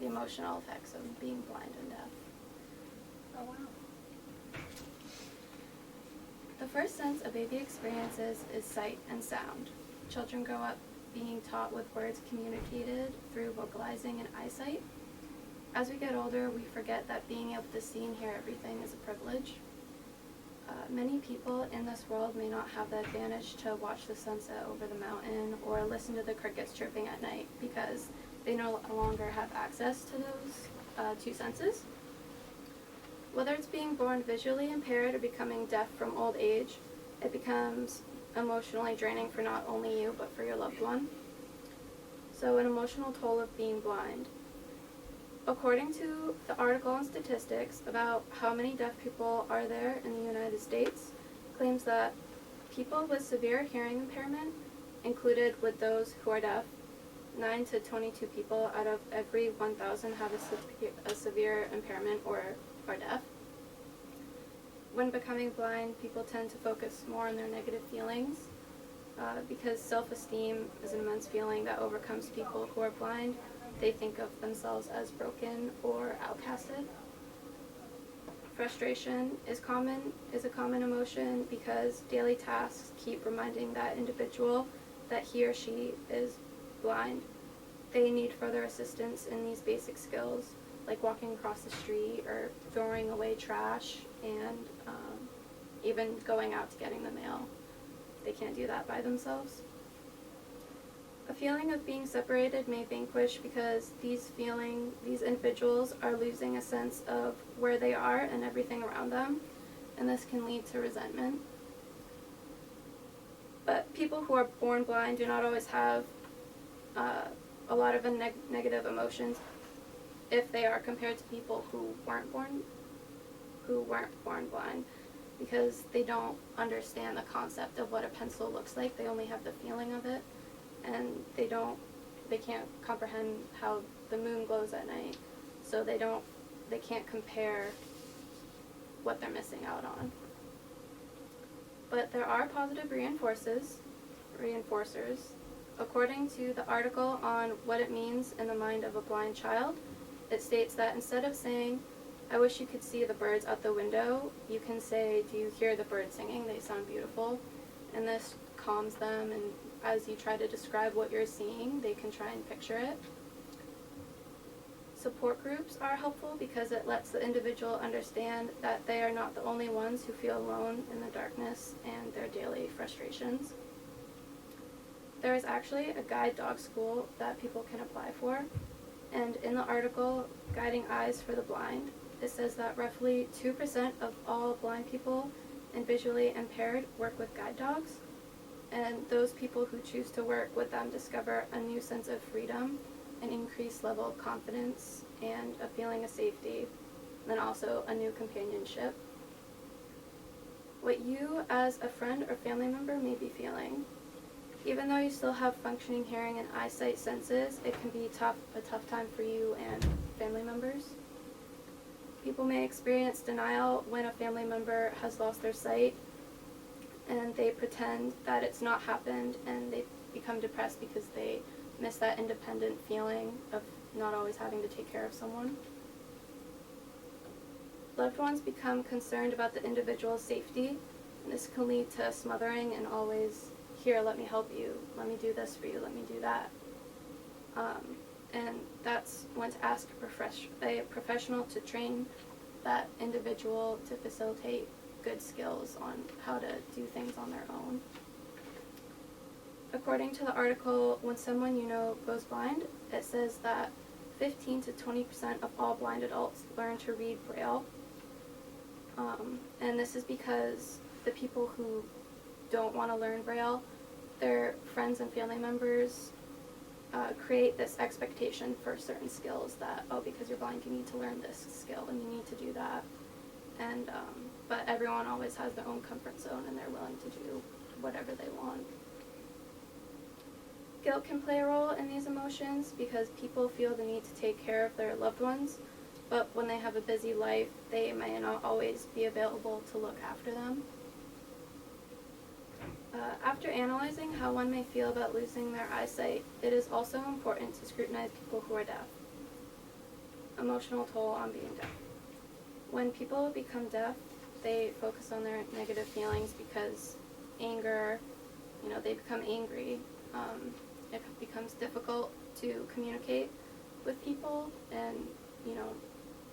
the emotional effects of being blind and deaf. Oh, wow. The first sense a baby experiences is sight and sound. Children grow up being taught with words communicated through vocalizing and eyesight. As we get older, we forget that being able to see and hear everything is a privilege. Many people in this world may not have the advantage to watch the sunset over the mountain or listen to the crickets chirping at night because they no longer have access to those two senses. Whether it's being born visually impaired or becoming deaf from old age, it becomes emotionally draining for not only you but for your loved one. So an emotional toll of being blind. According to the article on statistics about how many deaf people are there in the United States, claims that people with severe hearing impairment, included with those who are deaf, 9 to 22 people out of every 1,000 have a severe impairment or are deaf. When becoming blind, people tend to focus more on their negative feelings because self-esteem is an immense feeling that overcomes people who are blind. They think of themselves as broken or outcasted. Frustration is a common emotion because daily tasks keep reminding that individual that he or she is blind. They need further assistance in these basic skills, like walking across the street or throwing away trash and even going out to getting the mail. They can't do that by themselves. A feeling of being separated may vanquish because these individuals are losing a sense of where they are and everything around them, and this can lead to resentment. But people who are born blind do not always have a lot of negative emotions if they are compared to people who weren't born blind, because they don't understand the concept of what a pencil looks like. They only have the feeling of it, and they can't comprehend how the moon glows at night, so they can't compare what they're missing out on. But there are positive reinforcers. According to the article on what it means in the mind of a blind child, it states that instead of saying, "I wish you could see the birds out the window," you can say, "Do you hear the birds singing? They sound beautiful." And this calms them, and as you try to describe what you're seeing, they can try and picture it. Support groups are helpful because it lets the individual understand that they are not the only ones who feel alone in the darkness and their daily frustrations. There is actually a guide dog school that people can apply for, and in the article, Guiding Eyes for the Blind, it says that roughly 2% of all blind people and visually impaired work with guide dogs, and those people who choose to work with them discover a new sense of freedom, an increased level of confidence, and a feeling of safety, and then also a new companionship. What you as a friend or family member may be feeling. Even though you still have functioning hearing and eyesight senses, it can be a tough time for you and family members. People may experience denial when a family member has lost their sight, and they pretend that it's not happened, and they become depressed because they miss that independent feeling of not always having to take care of someone. Loved ones become concerned about the individual's safety, and this can lead to smothering and always, "Here, let me help you, let me do this for you, let me do that." And that's when to ask a professional to train that individual to facilitate good skills on how to do things on their own. According to the article, when someone you know goes blind, it says that 15 to 20% of all blind adults learn to read Braille. And this is because the people who don't want to learn Braille, their friends and family members create this expectation for certain skills that, oh, because you're blind, you need to learn this skill and you need to do that. And but everyone always has their own comfort zone, and they're willing to do whatever they want. Guilt can play a role in these emotions because people feel the need to take care of their loved ones, but when they have a busy life, they may not always be available to look after them. After analyzing how one may feel about losing their eyesight, it is also important to scrutinize people who are deaf. emotional toll on being deaf. When people become deaf, they focus on their negative feelings because anger, they become angry. It becomes difficult to communicate with people and,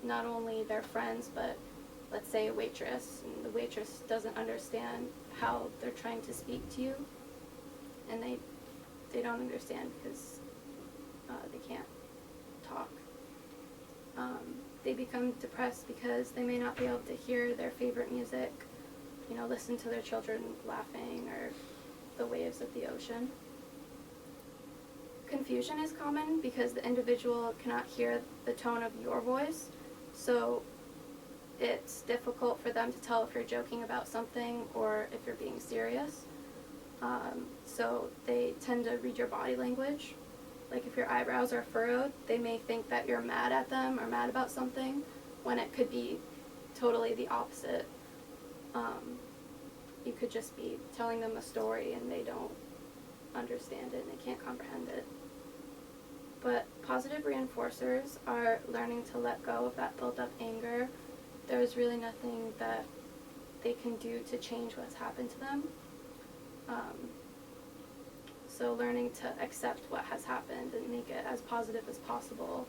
not only their friends, but let's say a waitress, and the waitress doesn't understand how they're trying to speak to you, and they don't understand because they can't talk. They become depressed because they may not be able to hear their favorite music, listen to their children laughing or the waves of the ocean. Confusion is common because the individual cannot hear the tone of your voice, so it's difficult for them to tell if you're joking about something or if you're being serious. So they tend to read your body language. Like if your eyebrows are furrowed, they may think that you're mad at them or mad about something, when it could be totally the opposite. You could just be telling them a story and they don't understand it and they can't comprehend it. But positive reinforcers are learning to let go of that built up anger. There's really nothing that they can do to change what's happened to them. So learning to accept what has happened and make it as positive as possible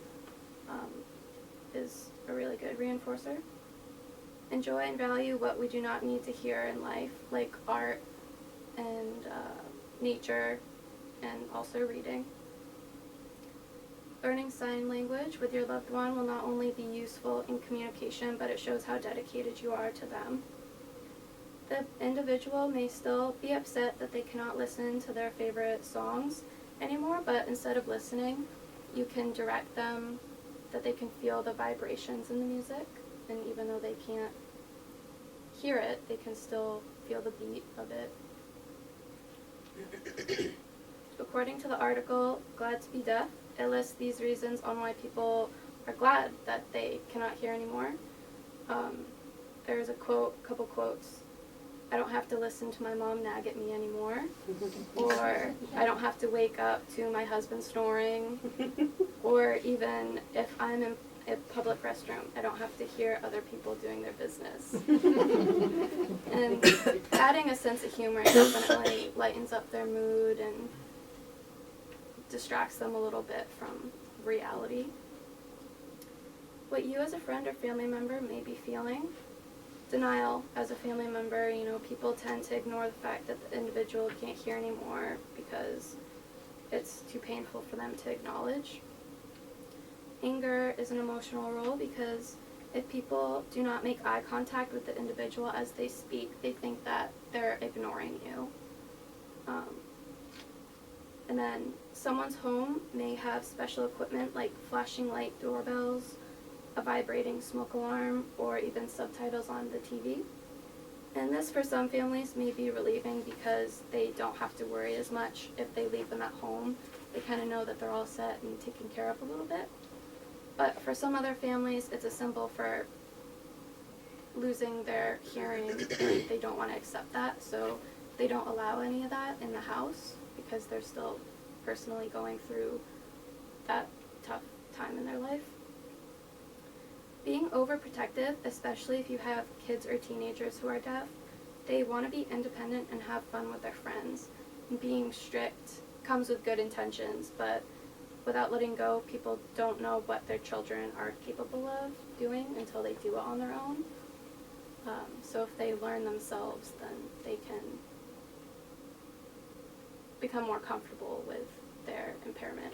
is a really good reinforcer. Enjoy and value what we do not need to hear in life, like art and nature, and also reading. Learning sign language with your loved one will not only be useful in communication, but it shows how dedicated you are to them. The individual may still be upset that they cannot listen to their favorite songs anymore, but instead of listening, you can direct them that they can feel the vibrations in the music, and even though they can't hear it, they can still feel the beat of it. According to the article, Glad to be Deaf, it lists these reasons on why people are glad that they cannot hear anymore. There's a couple quotes. I don't have to listen to my mom nag at me anymore. Or I don't have to wake up to my husband snoring. Or even if I'm in a public restroom, I don't have to hear other people doing their business. And adding a sense of humor definitely lightens up their mood and distracts them a little bit from reality. What you as a friend or family member may be feeling. Denial as a family member, people tend to ignore the fact that the individual can't hear anymore because it's too painful for them to acknowledge. Anger is an emotional role because if people do not make eye contact with the individual as they speak, they think that they're ignoring you. And then someone's home may have special equipment like flashing light doorbells, a vibrating smoke alarm, or even subtitles on the TV. And this for some families may be relieving because they don't have to worry as much if they leave them at home. They kind of know that they're all set and taken care of a little bit. But for some other families, it's a symbol for losing their hearing, and they don't want to accept that, so they don't allow any of that in the house because they're still personally going through that tough time in their life. Being overprotective, especially if you have kids or teenagers who are deaf, they want to be independent and have fun with their friends. And being strict comes with good intentions, but without letting go, people don't know what their children are capable of doing until they do it on their own. So if they learn themselves, then they can become more comfortable with their impairment.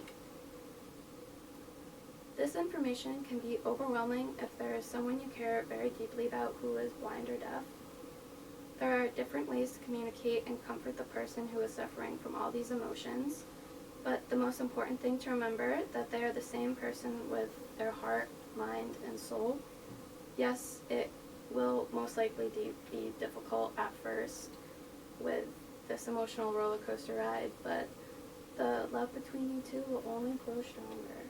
This information can be overwhelming if there is someone you care very deeply about who is blind or deaf. There are different ways to communicate and comfort the person who is suffering from all these emotions, but the most important thing to remember that they are the same person with their heart, mind, and soul. Yes, it will most likely be difficult at first with this emotional roller coaster ride, but the love between you two will only grow stronger.